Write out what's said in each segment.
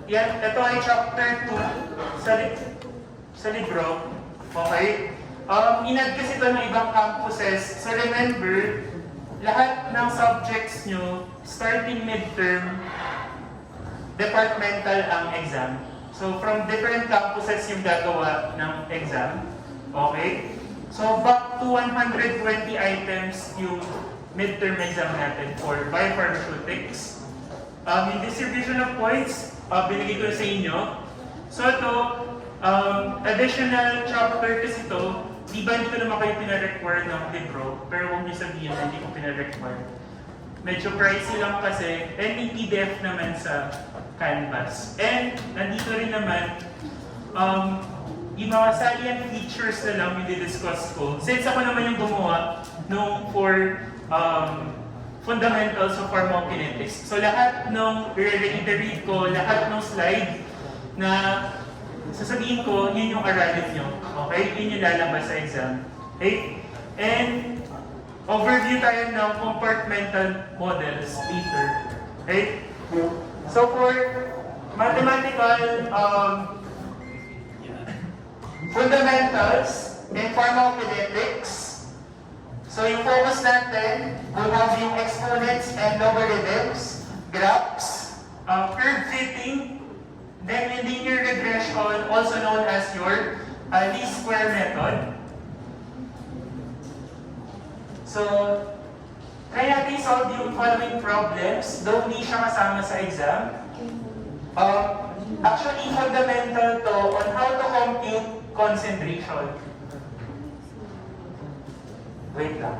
yan, ito ay chapter 2 sa libro. Okay? Inad kasi ito ng ibang campuses. So remember, lahat ng subjects nyo, starting midterm, departmental ang exam. So from different campuses yung gagawa ng exam. Okay? So back to 120 items yung midterm exam natin for biopharmaceutics. Yung distribution of points, binigay ko sa inyo. So ito, additional chapter kasi ito, di ba hindi ko naman kayo pina-require ng libro, pero huwag niyo sabihin na hindi ko pina-require. Medyo pricey lang kasi, and may PDF naman sa Canvas. And nandito rin naman, yung mga salient features na lang yung di-discuss ko. Since ako naman yung gumawa nung for fundamentals of pharmacokinetics. So lahat ng i-read ko, lahat ng slide na sasabihin ko, yun yung aralin nyo. Okay? Yun yung lalabas sa exam. Okay? And overview tayo ng compartmental models later. Okay? So for mathematical fundamentals in pharmacokinetics, so yung focus natin, we'll have yung exponents and logarithms, graphs, curve fitting, then yung linear regression, also known as your least square method. So, try natin solve yung following problems, though hindi siya kasama sa exam. Actually, fundamental to on how to compute concentration. Wait lang.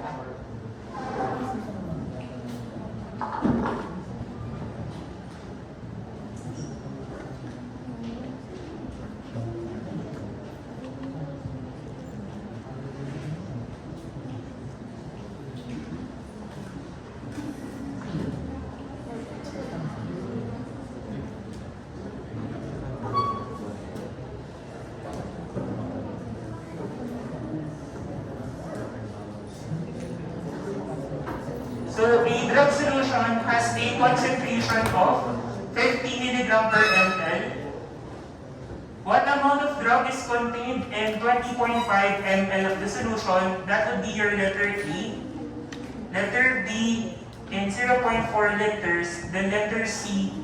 So a drug solution has a concentration of 50 mg per ml. What amount of drug is contained in 20.5 ml of the solution? That would be your letter E. Letter B in 0.4 liters. Then letter C,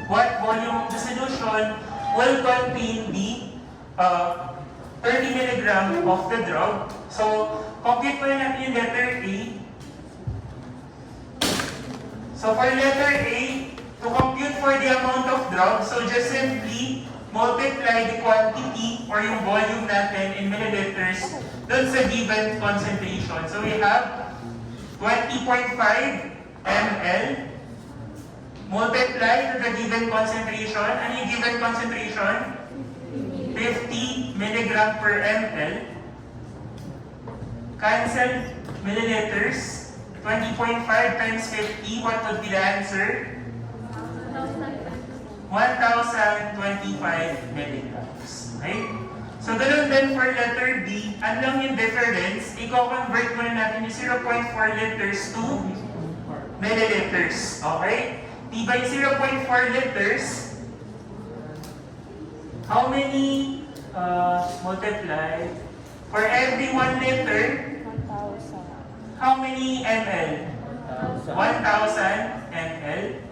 what volume of the solution will contain the 30 mg of the drug? So, compute ko natin yung letter A. So for letter A, to compute for the amount of drug, so just simply multiply the quantity or yung volume natin in milliliters dun sa given concentration. So we have 20.5 ml multiply to the given concentration. Ano yung given concentration? 50 mg per ml. Cancel milliliters. 20.5 times 50, what would be the answer? 1,025 milligrams. Okay? So, ganun din for letter B. Ano lang yung difference? I-convert muna natin yung 0.4 liters to milliliters. Okay? Diba yung 0.4 liters? How many multiply? For every 1 liter, how many ml? 1,000 ml.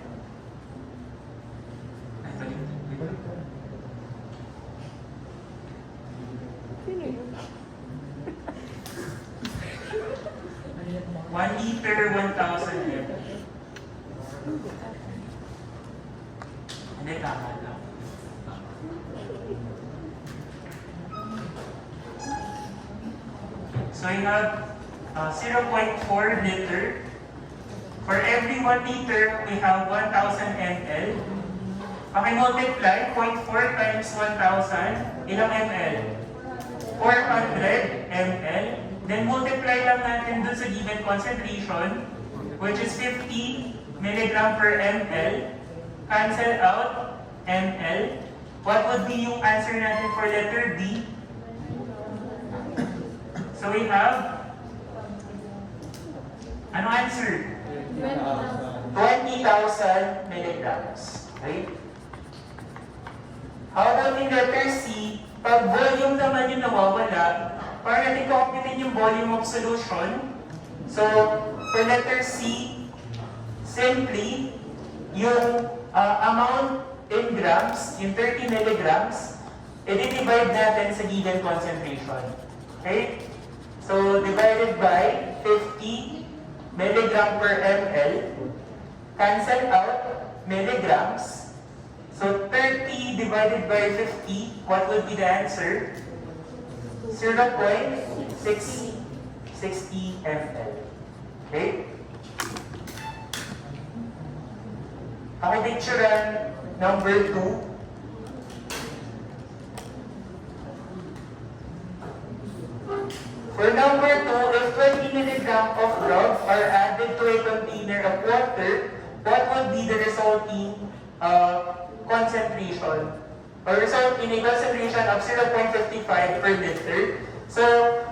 1 liter, 1,000 ml. Hindi, tama lang. So you have 0.4 liter. For every 1 liter, we have 1,000 ml. Paki-multiply, 0.4 times 1,000, ilang ml? 400 ml. Then multiply lang natin dun sa given concentration, which is 50 mg per ml. Cancel out ml. What would be yung answer natin for letter B? So we have, ano answer? 20,000 milligrams. Okay? How about in letter C, pag volume naman yung nawawala, para natin computin yung volume of solution. So, for letter C, simply, yung amount in grams, yung 30 milligrams, i-divide natin sa given concentration. Okay? So, divided by 50 milligram per ml, cancel out milligrams. So, 30 divided by 50, what would be the answer? 0.60 ml. Okay? Pakipicturean number 2. For number 2, if 20 mg of log are added to a container of water, what would be the resulting concentration? Or result in a concentration of 0.55 per liter. So,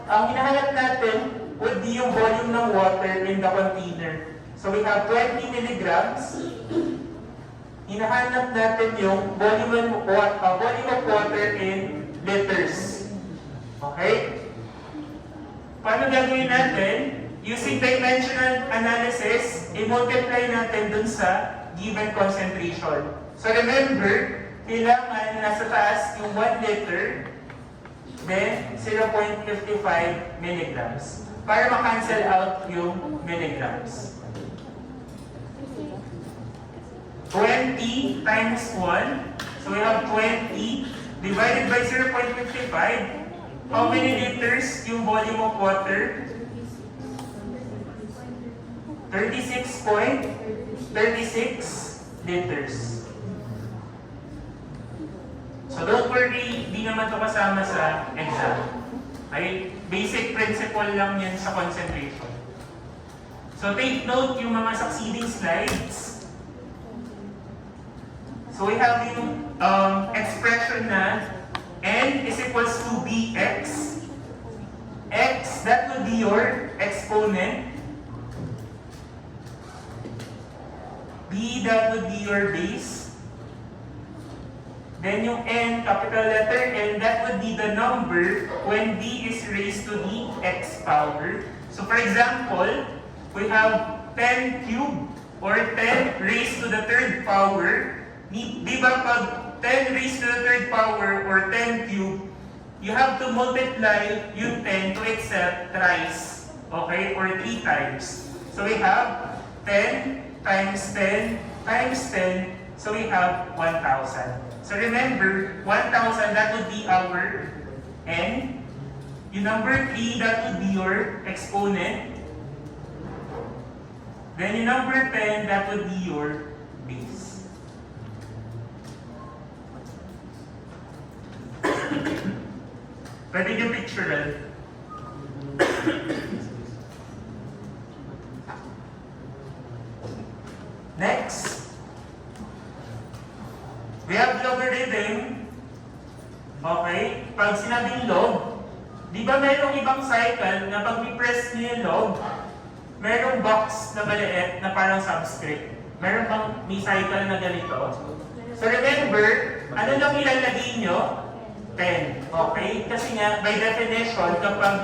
ang hinahanap natin would be yung volume ng water in the container. So, we have 20 milligrams. Hinahanap natin yung volume of water in liters. Okay? Paano gagawin natin? Using dimensional analysis, i-multiply natin dun sa given concentration. So remember, kailangan nasa taas yung 1 liter, then 0.55 milligrams. Para ma-cancel out yung milligrams. 20 times 1, so we have 20 divided by 0.55. How many liters yung volume of water? 36.36 liters. So don't worry, di naman ito kasama sa exam. Okay? Basic principle lang yan sa concentration. So take note yung mga succeeding slides. So we have yung expression na N is equals to Bx. X, that would be your exponent. B, that would be your base. Then yung N, capital letter N, that would be the number when B is raised to the x power. So for example, we have 10 cubed or 10 raised to the third power. Di ba pag 10 raised to the third power or 10 cubed, you have to multiply yung 10 to itself thrice, okay, or 3 times. So we have 10 times 10 times 10, so we have 1,000. So remember, 1,000, that would be our N. Yung number 3, that would be your exponent. Then yung number 10, that would be your base. Pwede nyo picturean. Next, we have logarithm. Okay, pag sinabing log, di ba mayroong ibang cycle na pag i-press nyo yung log, mayroong box na maliit na parang subscript. Meron pang may cycle na ganito. So remember, ano lang ilalagay nyo? 10. Okay? Kasi nga, by definition, kapag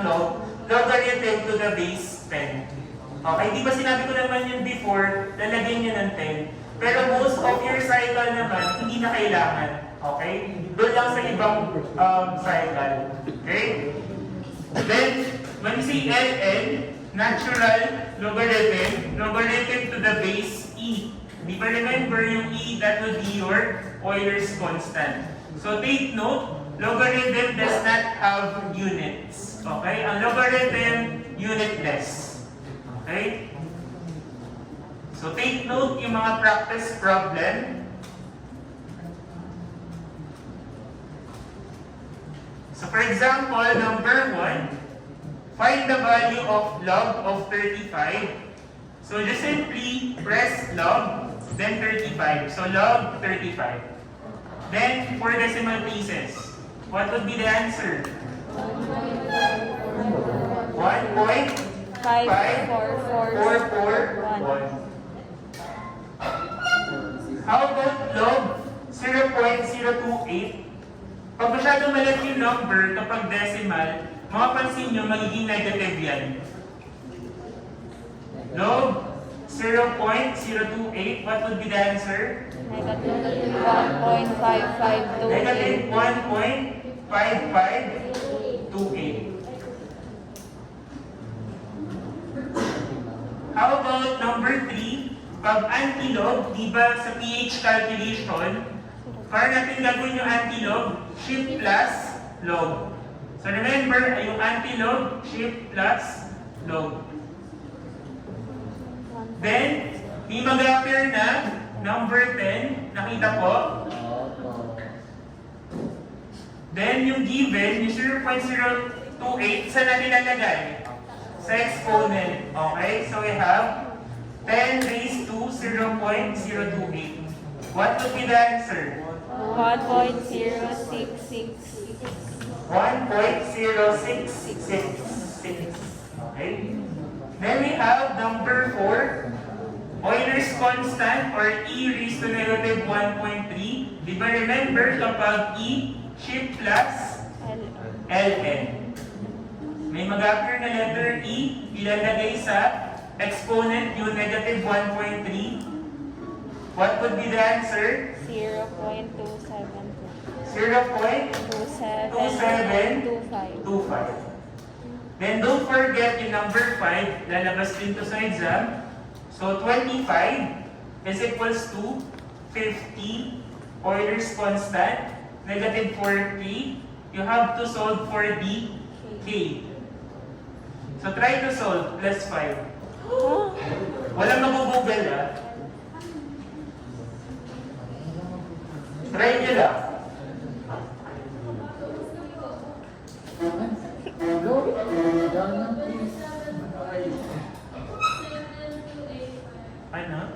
logarithm to the base 10. Okay? Di ba sinabi ko naman yun before, lalagyan nyo ng 10. Pero most of your cycle naman, hindi na kailangan. Okay? Doon lang sa ibang cycle. Okay? Then, when you see ln, natural logarithm to the base e. Di ba remember yung e, that would be your Euler's constant. So take note, logarithm does not have units. Okay? Ang logarithm, unitless. Okay? So take note yung mga practice problem. So for example, number 1, find the value of log of 35. So just simply press log, then 35. So log 35. Then for decimal places, what would be the answer? 1.5441. How about log 0.0001? 0.028. Pag masyadong malaki yung number, kapag decimal, makapansin nyo, magiging negative yan. Log 0.028, what would be the answer? Negative 1.5528. Negative 1.5528. How about number 3? Pag antilog, di ba sa pH calculation, para natin gagawin yung antilog, shift plus log. So remember, yung antilog, shift plus log. Then, di mag-appear na number 10, nakita po. Then, yung given, yung 0.028, saan natin lalagay? Sa exponent. Okay? So, we have 10 raised to 0.028. What would be the answer? 1.0666. 1.0666. Okay? Then we have number 4. Euler's constant or E raised to negative 1.3. Di ba remember kapag E, shift plus ln. May mag-appear na letter E, ilalagay sa exponent yung negative 1.3. What would be the answer? 0.2725. Then don't forget yung number 5, lalabas din to sa exam. So 25 is equals to 50, Euler's constant, negative 40. You have to solve for the k. So try to solve, plus 5. Walang magugugal ah. Try nyo lang. Ano?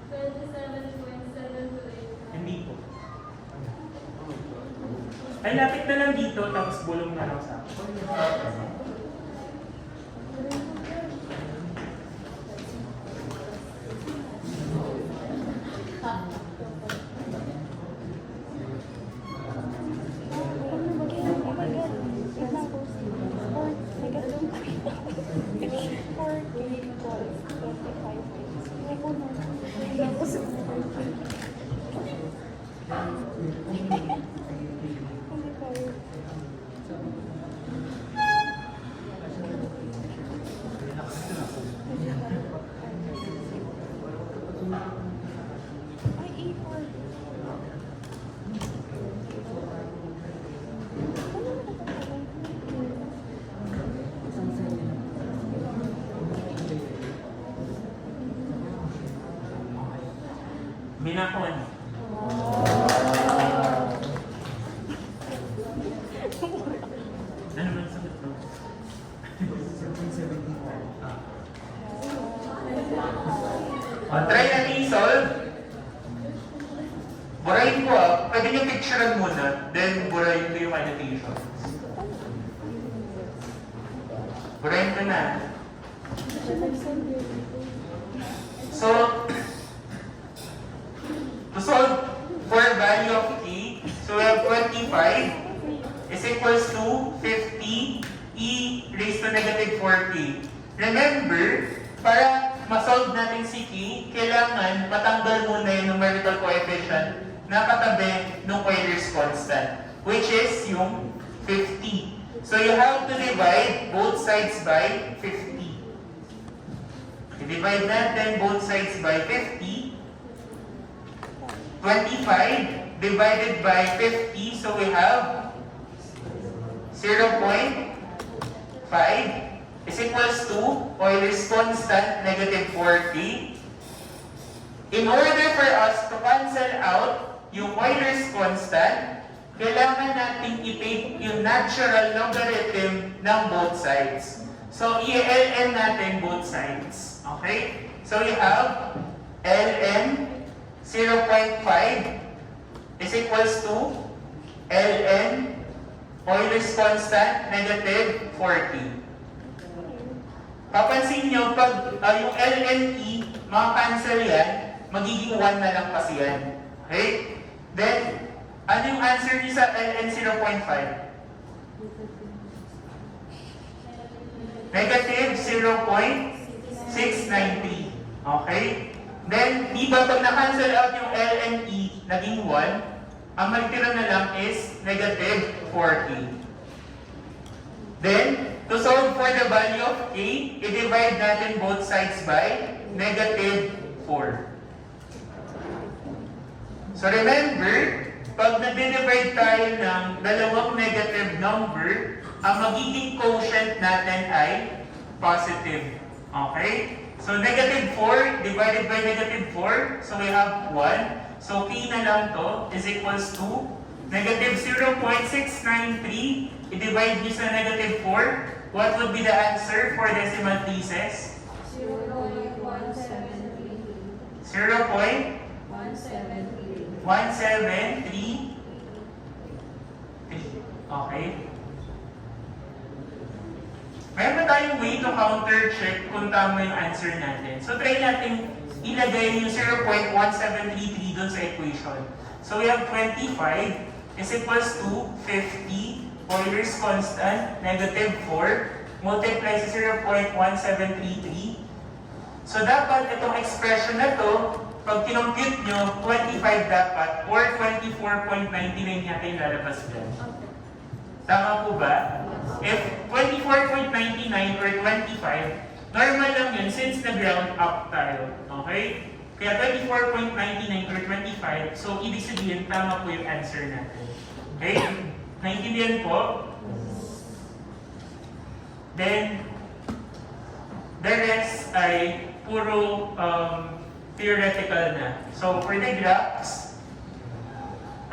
27.728. Hindi po. Ay, lapit na lang dito, tapos bulong na lang sa akin. Minakon. Ano man sagot mo? 7.75. Try natin i-solve. Burahin ko ah. Pwede nyo picturean muna, then burahin ko yung annotations. Burahin ko na. So, to solve for value of t, so we have 25 is equals to 50 e raised to negative 40. Remember, para ma-solve natin si t, kailangan matanggal muna yung numerical coefficient na katabi ng Euler's constant, which is yung 50. So you have to divide both sides by 50. I-divide natin both sides by 50. 25 divided by 50, so we have 0.5 is equals to Euler's constant, negative 40. In order for us to cancel out yung Euler's constant, kailangan natin i-take yung natural logarithm ng both sides. So, i-ln natin both sides. Okay? So, you have ln 0.5 is equals to ln Euler's constant, negative 40. Papansin nyo, pag yung ln e, mga cancel yan, magiging 1 na lang kasi yan. Okay? Then, ano yung answer niyo sa ln 0.5? Negative 0.693. Okay? Then, di ba pag na-cancel out yung ln e, naging 1, ang magtira na lang is negative 4a. Then, to solve for the value of a, i-divide natin both sides by negative 4. So remember, pag na-divide tayo ng dalawang negative number, ang magiging quotient natin ay positive. Okay? So negative 4 divided by negative 4, so we have 1. So k na lang to is equals to negative 0.693, i-divide nyo sa negative 4. What would be the answer for decimal places? 0.173. Okay. Meron tayong way to counter-check kung tama yung answer natin. So try natin ilagay yung 0.1733 dun sa equation. So we have 25 is equals to 50, Euler's constant, negative 4, multiply sa 0.1733. So dapat itong expression na to, pag kinompute nyo, 25 dapat, or 24.99 yata yung lalabas dyan. Tama po ba? If 24.99 or 25, normal lang yun since nag-round up tayo. Okay? Kaya 24.99 or 25, so ibig sabihin, tama po yung answer natin. Okay? Naintindihan po? Then, the rest ay puro theoretical na. So, for the graphs,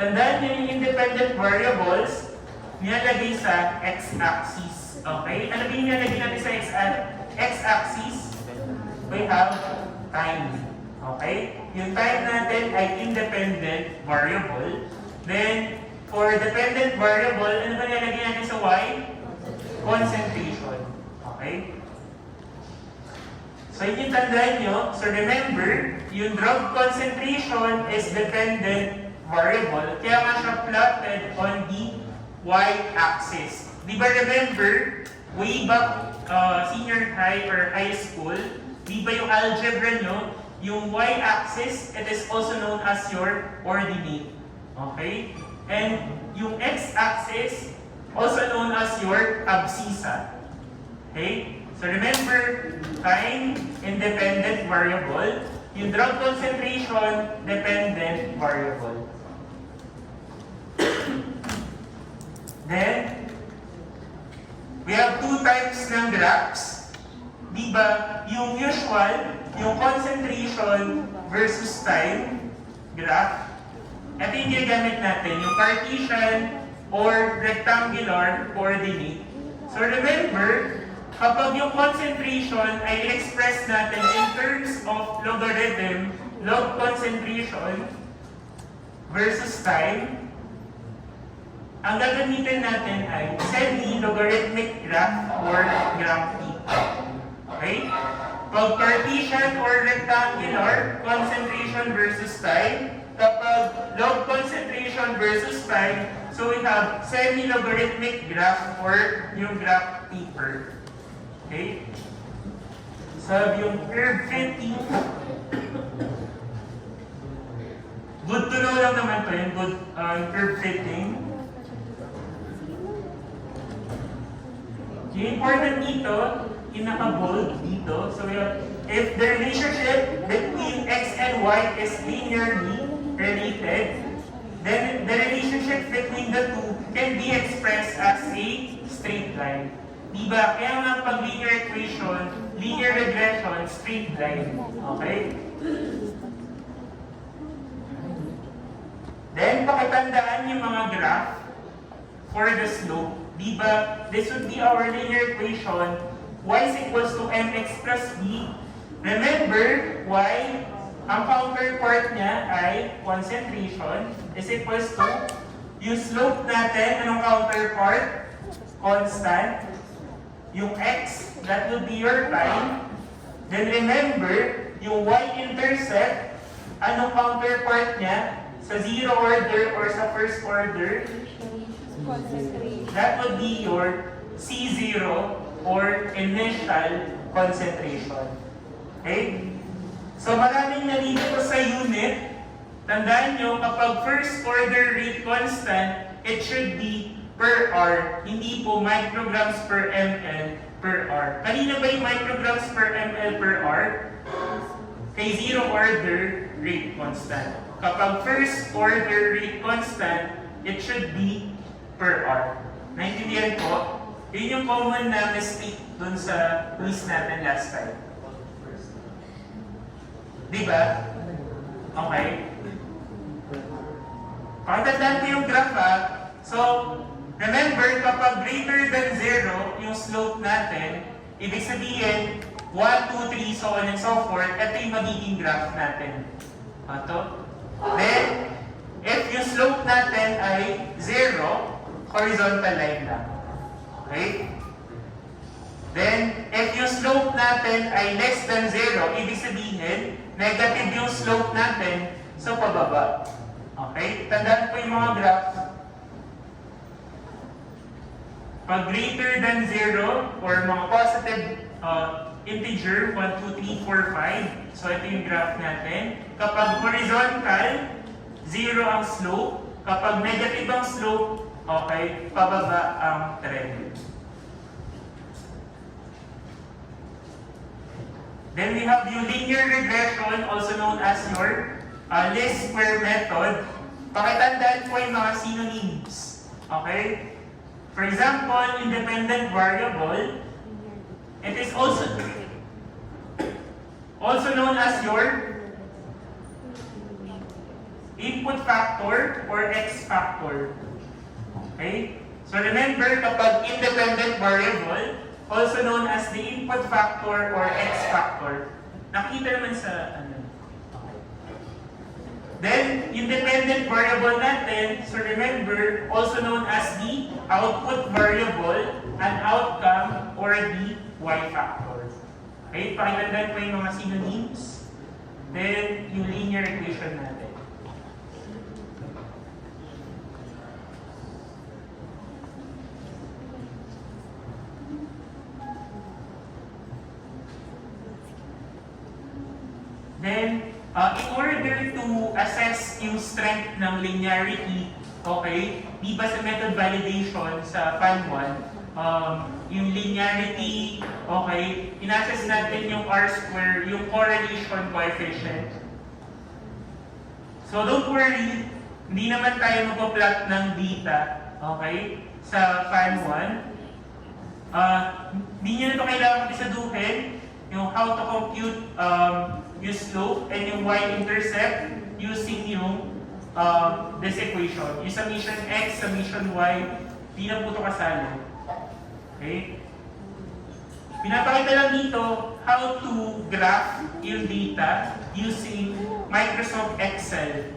tandaan nyo yung independent variables, nilalagay sa x-axis. Okay? Ano ba yung nilalagay natin sa x-axis? We have time. Okay? Yung time natin ay independent variable. Then, for dependent variable, ano ba nilalagay natin sa y? Concentration. Okay? So, yun yung tandaan nyo. So, remember, yung drug concentration is dependent variable. Kaya nga siya plotted on the y-axis. Di ba remember, way back senior high or high school, di ba yung algebra nyo, yung y-axis, it is also known as your ordinate. Okay? And yung x-axis, also known as your abscissa. Okay? So remember, time, independent variable. Yung drug concentration, dependent variable. Then, we have two types ng graphs. Diba? Yung usual, yung concentration versus time graph. Ito yung ginagamit natin, yung Cartesian or rectangular coordinate. So remember, kapag yung concentration ay express natin in terms of logarithm, log concentration versus time, ang gagamitin natin ay semi-logarithmic graph or graph T. Okay? Pag Cartesian or rectangular, concentration versus time. Kapag log concentration versus time, so we have semi-logarithmic graph or yung graph taper. Okay? So, yung curve fitting, good to know lang naman to, yung good curve fitting. Yung important dito, yung naka-bold dito, so we have, if the relationship between x and y is linearly related, then the relationship between the two can be expressed as a straight line. Diba? Kaya nga pag linear equation, linear regression, straight line. Okay? Then, pakitandaan yung mga graph for the slope. Diba? This would be our linear equation. Y is equals to mx plus b. Remember, y, ang counterpart niya ay concentration is equals to yung slope natin, anong counterpart? Constant. Yung x, that would be your time. Then remember, yung y-intercept, anong counterpart niya? sa zero order or sa first order, Concentration. that would be your C0 or initial concentration. Okay? So maraming nalilito sa unit. Tandaan nyo, kapag first order rate constant, it should be per hour, hindi po micrograms per ml per hour. Kanina ba yung micrograms per ml per hour? Kay zero order rate constant. Kapag first order rate constant, it should be per hour. Naintindihan ko? Yun yung common na mistake dun sa quiz natin last time. Diba? Okay. Pakitandaan ko yung graph ha. So, remember, kapag greater than 0 yung slope natin, ibig sabihin, 1, 2, 3, so on and so forth, ito yung magiging graph natin. Ito. Then, if yung slope natin ay 0, horizontal line lang. Okay? Then, if yung slope natin ay less than 0, ibig sabihin, negative yung slope natin, so pababa. Okay? Tandaan po yung mga graph. Pag greater than 0 or mga positive integer, 1, 2, 3, 4, 5. So ito yung graph natin. Kapag horizontal, 0 ang slope. Kapag negative ang slope, okay, pababa ang trend. Then we have yung linear regression, also known as your least square method. Pakitandaan po yung mga synonyms. Okay? For example, independent variable, it is also known as your input factor or X factor. Okay? So remember, kapag independent variable, also known as the input factor or X factor. Nakita naman sa ano. Then, independent variable natin, so remember, also known as the output variable, an outcome, or the Y factor. Okay, pakitandaan po yung mga synonyms. Then, yung linear equation natin. Then, in order to assess yung strength ng linearity, okay, di ba sa method validation sa Fan 1, yung linearity, okay, in-assess natin yung R-square, yung correlation coefficient. So don't worry, hindi naman tayo magpa-plot ng beta, okay, sa Fan 1. Hindi nyo na ito kailangan isaduhin, yung how to compute yung slope and yung y-intercept using yung this equation. Yung summation x, summation y, di na po ito kasali. Okay? Pinapakita lang dito how to graph yung data using Microsoft Excel.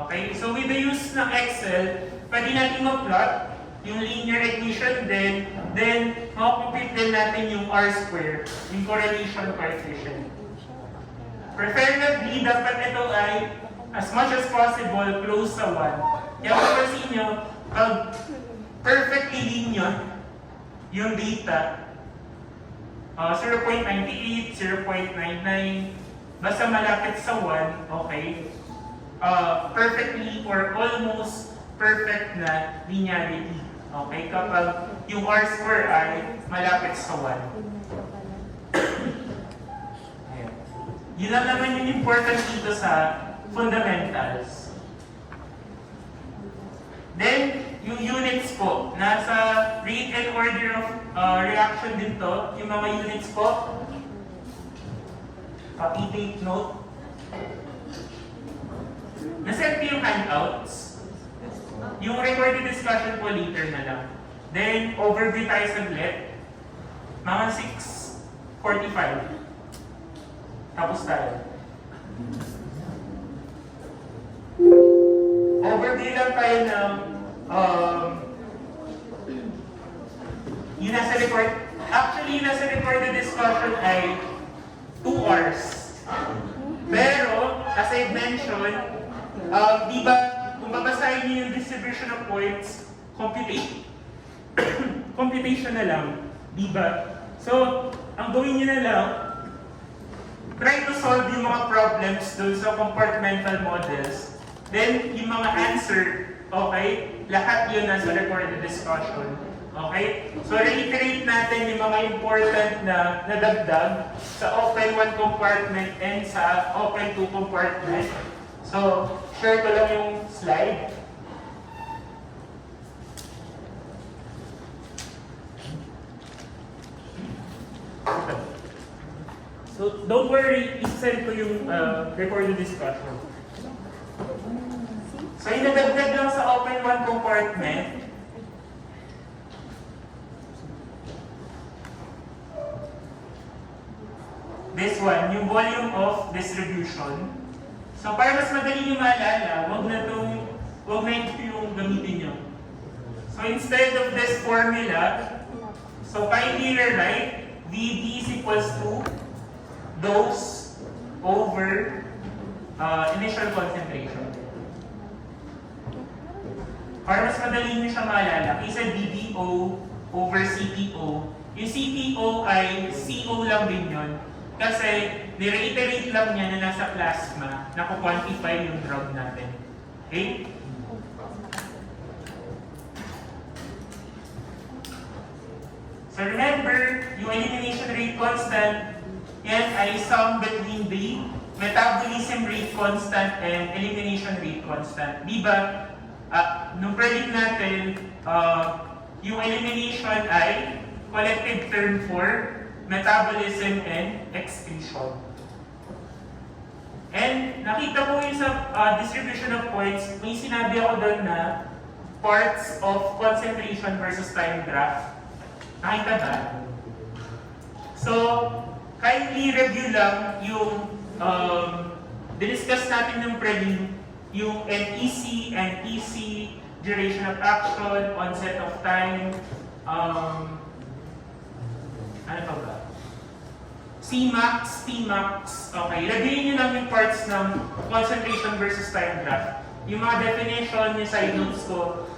Okay? So with the use ng Excel, pwede natin mag-plot yung linear equation din, then makakompute din natin yung R-square, yung correlation coefficient. Preferably, dapat ito ay as much as possible close sa 1. Kaya mapapansin nyo, pag perfectly linear yung data, 0.98, 0.99, basta malapit sa 1, okay, perfectly or almost perfect na linearity. Okay, kapag yung R-square ay malapit sa 1. Ayan. Yun lang naman yung important dito sa fundamentals. Then, yung units po, nasa rate and order of reaction din to, yung mga units po. I-take note. Nasend ko yung handouts. Yung recorded discussion po later na lang. Then, overview tayo saglit. Mga 6:45. Tapos tayo. Overview lang tayo ng yung nasa record. Actually, yung nasa recorded discussion ay 2 hours. Pero, as I mentioned, di ba kung babasahin niyo yung distribution of points, computation na lang, di ba? So, ang gawin niyo na lang, try to solve yung mga problems dun sa compartmental models. Then, yung mga answer, okay, lahat yun nasa recorded discussion. Okay? So, reiterate natin yung mga important na nadagdag sa Open 1 compartment and sa Open 2 compartment. So, share ko lang yung slide. So, don't worry, isend ko yung recorded discussion. So, yung nadagdag lang sa Open 1 compartment, this one, yung volume of distribution. So, para mas madali nyo maalala, wag na ito yung gamitin nyo. So, instead of this formula, so kindly rewrite VB is equals to dose over initial concentration. Para mas madali nyo siya maalala, isa DDO over CPO. Yung CPO ay CO lang din yun. Kasi, ni-reiterate lang niya na nasa plasma na ku-quantify yung drug natin. Okay? So remember, yung elimination rate constant, yan ay sum between the metabolism rate constant and elimination rate constant. Di ba, nung predict natin, yung elimination ay collective term for metabolism and excretion. And nakita ko yung sa distribution of points, may sinabi ako doon na parts of concentration versus time graph. Nakita ba? So, kindly review lang yung diniscuss natin ng prelim, yung NEC and EC, duration of action, onset of time, ano pa ba? Cmax, Tmax, okay. Reviewin nyo lang yung parts ng concentration versus time graph. Yung mga definition, yung side notes ko,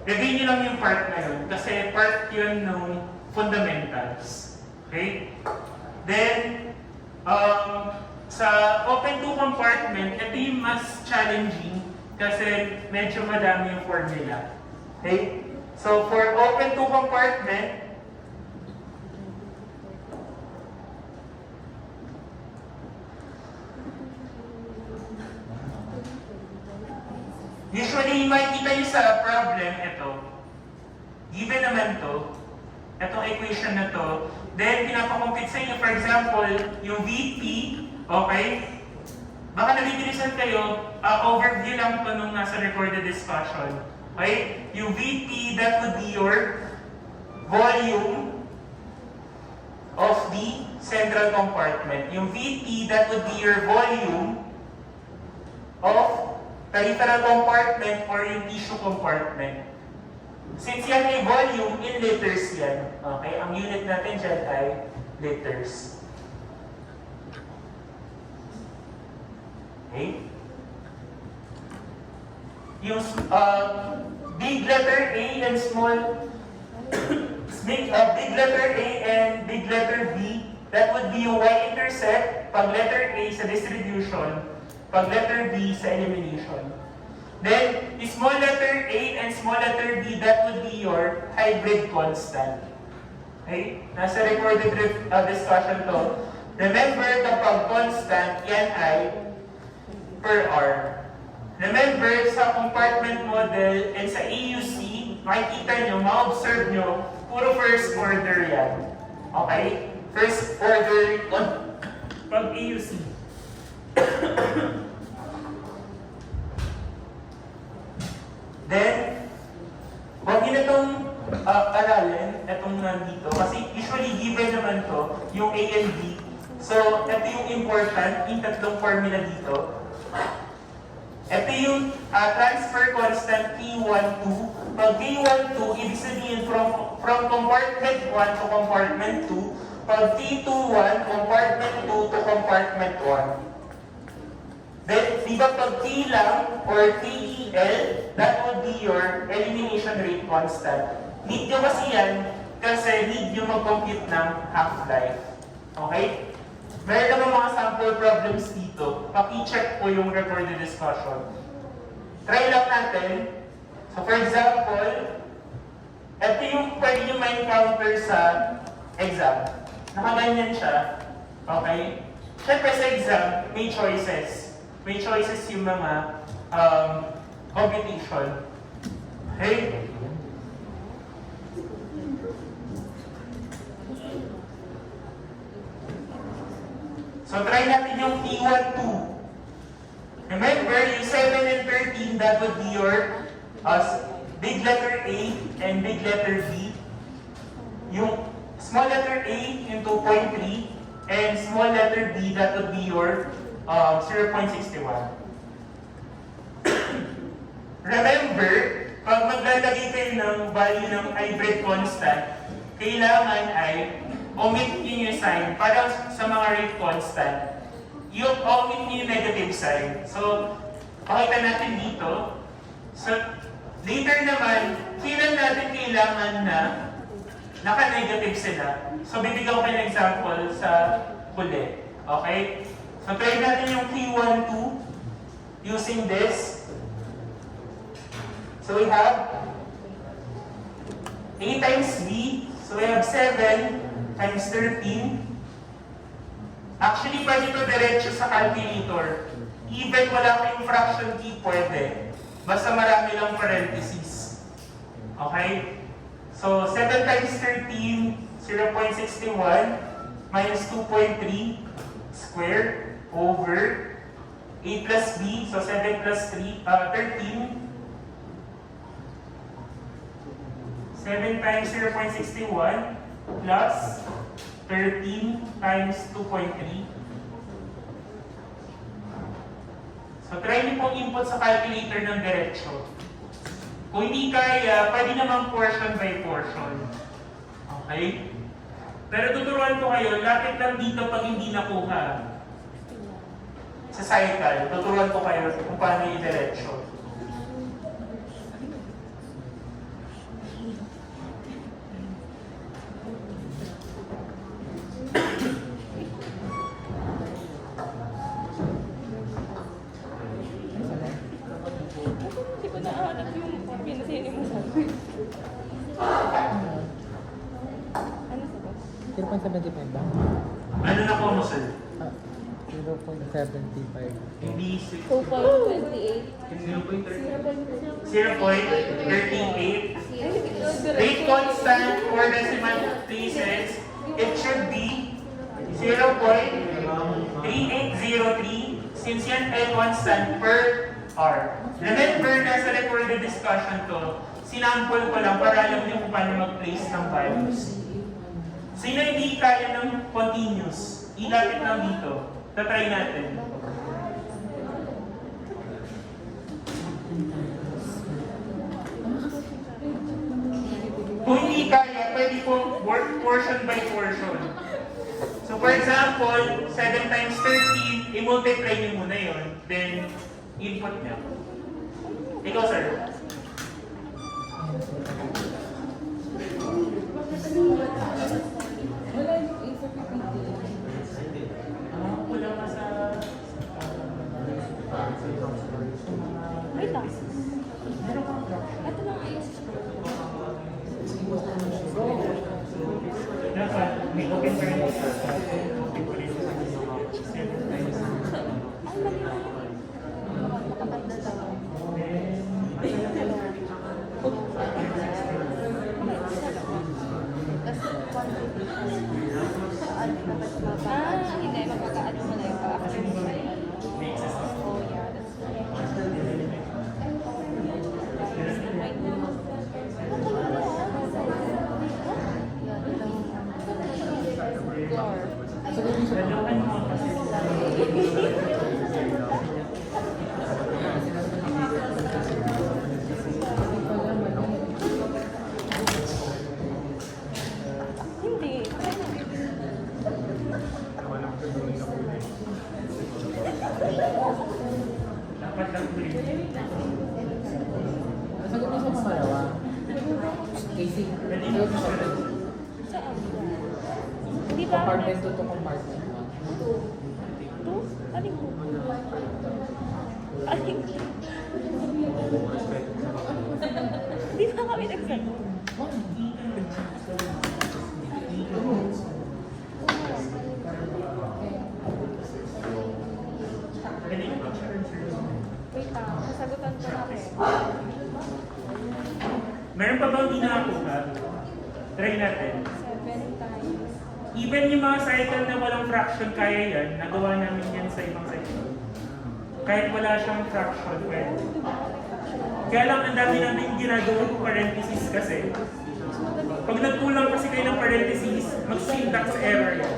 reviewin nyo lang yung part na yun kasi part yun ng fundamentals. Okay? Then, sa Open 2 compartment, ito yung mas challenging kasi medyo madami yung formula. Okay? So, for Open 2 compartment, usually, makikita nyo sa problem, ito. Given naman to, itong equation na to, then pinapakompute sa inyo, for example, yung VP, okay? Baka nabibilisan kayo, overview lang to nung nasa recorded discussion. Okay? Yung VP, that would be your volume of the central compartment. Yung VP, that would be your volume of peripheral compartment or yung tissue compartment. Since yan ay volume, in liters yan. Okay? Ang unit natin dyan ay liters. Okay? Yung big letter A and small big letter A and big letter B, that would be yung y-intercept pag letter A sa distribution, pag letter B sa elimination. Then, small letter A and small letter B, that would be your hybrid constant. Okay? Nasa recorded discussion to. Remember, kapag constant, yan ay per R. Remember, sa compartment model and sa AUC, makikita nyo, ma-observe nyo, puro first order yan. Okay? First order pag AUC. Then, huwag yun itong aralin, itong nandito, kasi usually given naman to, yung A and B. So, ito yung important, yung tatlong formula dito. Ito yung transfer constant T12. Pag T12, ibig sabihin from compartment 1 to compartment 2. Pag T21, compartment 2 to compartment 1. Then, di ba pag K lang or KEL, that would be your elimination rate constant. Need nyo kasi yan kasi need nyo mag-compute ng half-life. Okay? Meron naman mga sample problems dito. Paki-check po yung recorded discussion. Try lang natin. So for example, ito yung pwede nyo ma-encounter sa exam. Nakaganyan siya. Okay? Siyempre sa exam, may choices. May choices yung mga computation. Okay? So try natin yung T1, 2. Remember, yung 7 and 13, that would be your big letter A and big letter B. Yung small letter A, yung 2.3, and small letter B, that would be your 0.61. Remember, pag maglalagay kayo ng value ng hybrid constant, kailangan ay omit nyo yung sign. Parang sa mga rate constant, yung omit nyo yung negative sign. So, pakita natin dito. So, later naman, kailan natin kailangan na naka-negative sila. So, bibigyan ko kayo ng example sa huli. Okay? So, try natin yung T1, 2 using this. So, we have A times B. So, we have 7 times 13. Actually, pwede ito diretso sa calculator. Even wala kayong fraction key, pwede. Basta marami lang parentheses. Okay? So, 7 times 13, 0.61 minus 2.3 square over A plus B. So, 7 plus 13. 7 times 0.61 plus 13 times 2.3. So, try niyo pong input sa calculator ng diretsyo. Kung hindi kaya, pwede naman portion by portion. Okay? Pero tuturuan ko kayo, lapit lang dito pag hindi nakuha. Sa cycle, tuturuan ko kayo kung paano yung diretsyo. Hindi ko naahanap yung pinasini mo sa akin. Ano sa ba? 0.75 ba? Ano na po mo, sir? 0.75. Hindi 6. 2.28. 0.38. Rate constant for decimal places, it should be 0.3803 since yan ay constant per hour. Remember, nasa recorded discussion to, sinample ko lang para alam niyo kung paano mag-place ng values. Sino hindi kaya ng continuous? Ilapit lang dito. Tatry natin. Kung hindi kaya, pwede po work portion by portion. So for example, 7 times 13, i-multiply niyo muna yun. Then, input niyo. Ikaw, sir. Wala yung A sa PPT. Wala ka sa... Wait lang. Ito lang ayos. Dapat, may open pa rin sa open pa rin sa Ay, mali na yun. Makakanda daw. Hindi. Magkakaano mo na yung pa-action mo na yun. Oh, yeah. That's right. Dalawan mo kasi. Hindi. AC. Pwede mo siya. Saan? Hindi ba? Compartment 2 to compartment 1. Two? Aling po? Aling po? Di ba kami nagsagot? Pwede mo siya. Wait lang, nasagutan ko na kayo. Meron pa bang di nakakuha? Try natin. 7 times. Even yung mga cycle na walang fraction, kaya yan. Nagawa namin yan sa ibang cycle. Kahit wala siyang fraction, pwede. Kaya lang, ang dami namin ginagawang parentheses kasi. Pag nagkulang kasi kayo ng parentheses, mag-syntax error yan.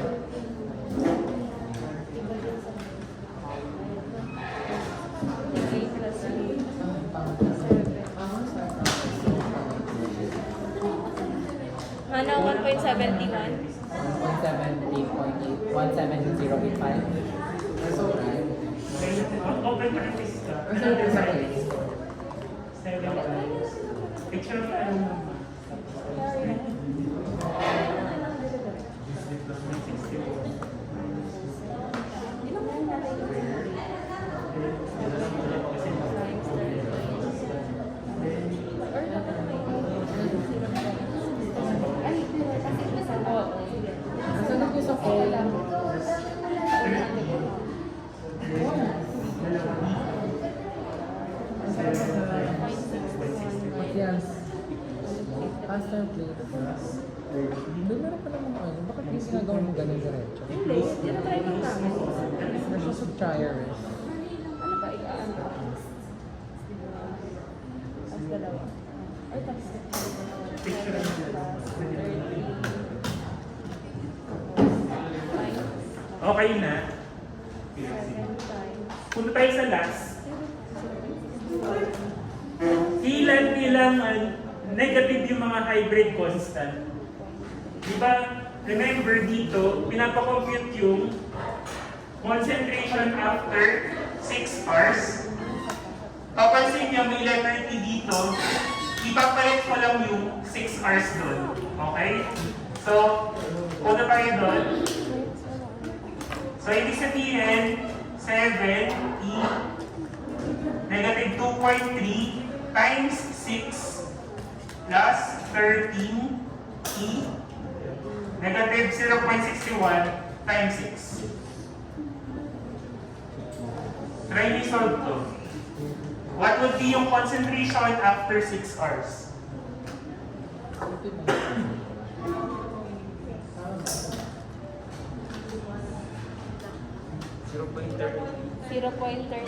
Ano, 1.71? 170.8, 170.85. So, Open parentheses ka. Another cycle. 7 times. Picture mo ano naman. Nasa na po sa phone? Yes. Faster plate. Doon meron pa naman ano. Bakit yung ginagawa mo ganun diretso? Hindi, tinatry lang namin. Nasa subtrier eh. Ano ba, ikaan ko? As dalawa. Or tapos. Picture mo dyan. Okay na. 7 times. Punta tayo sa last. Ilan negative yung mga hybrid constant. Diba, remember dito, pinapakompute yung concentration after 6 hours. Papansin niyo, may letter T dito, ipapalit ko lang yung 6 hours doon. Okay? So, punta tayo doon. So, ibig sabihin, 7 E negative 2.3 times 6 plus 13 E negative 0.61 times 6. Try me solve to. What would be yung concentration after 6 hours? Zero point 2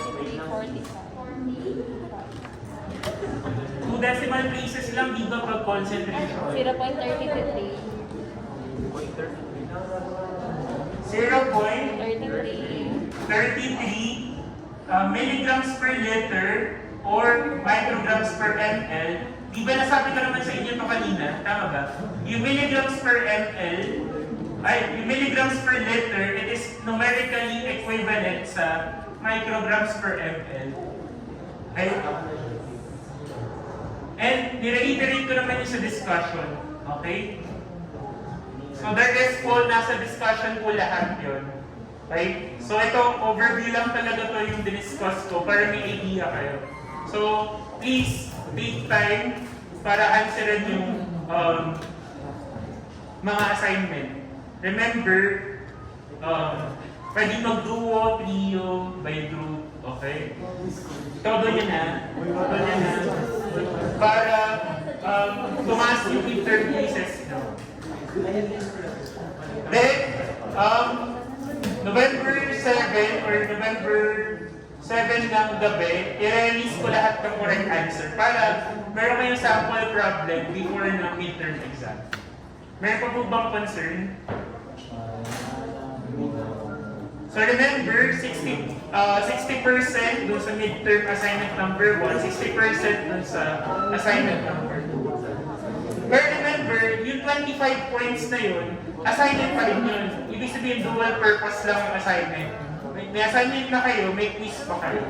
decimal places lang dito pag concentration. 0.33. 0.33 milligrams per liter or micrograms per ml. Di ba nasabi ko naman sa inyo ito kanina? Tama ba? Yung milligrams per ml, yung milligrams per liter, it is numerically equivalent sa micrograms per ml. Ay, and nireiterate ko naman yun sa discussion. Okay? So the rest po, nasa discussion po lahat yun. Okay? So ito, overview lang talaga to yung diniscuss ko para may idea kayo. So, please, take time para answerin yung mga assignment. Remember, pwede mag-duo, trio, by group. Okay? Todo yun ha. Todo yun ha. Para tumaas yung interfaces nyo. Then, November 7 or November 7 ng gabi, i-release ko lahat ng correct answer para meron kayong sample problem before ng midterm exam. Meron pa po bang concern? So remember, 60% dun sa midterm assignment number 1, 60% dun sa assignment number 2. But remember, yung 25 points na yun, assignment pa rin yun. Ibig sabihin, dual purpose lang yung assignment. May assignment na kayo, may quiz pa kayo.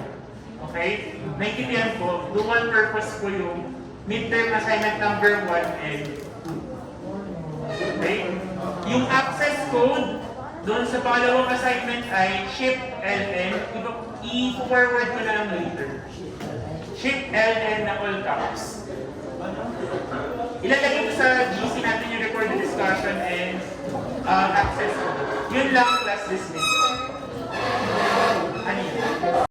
Okay? Naintindihan ko, dual purpose po yung midterm assignment number 1 and 2. Okay? Yung access code doon sa pangalawang assignment ay ship LN. I-forward ko na lang later. Ship LN na all caps. Ilalagay ko sa GC natin yung recorded discussion and access code. Yun lang, class dismissed.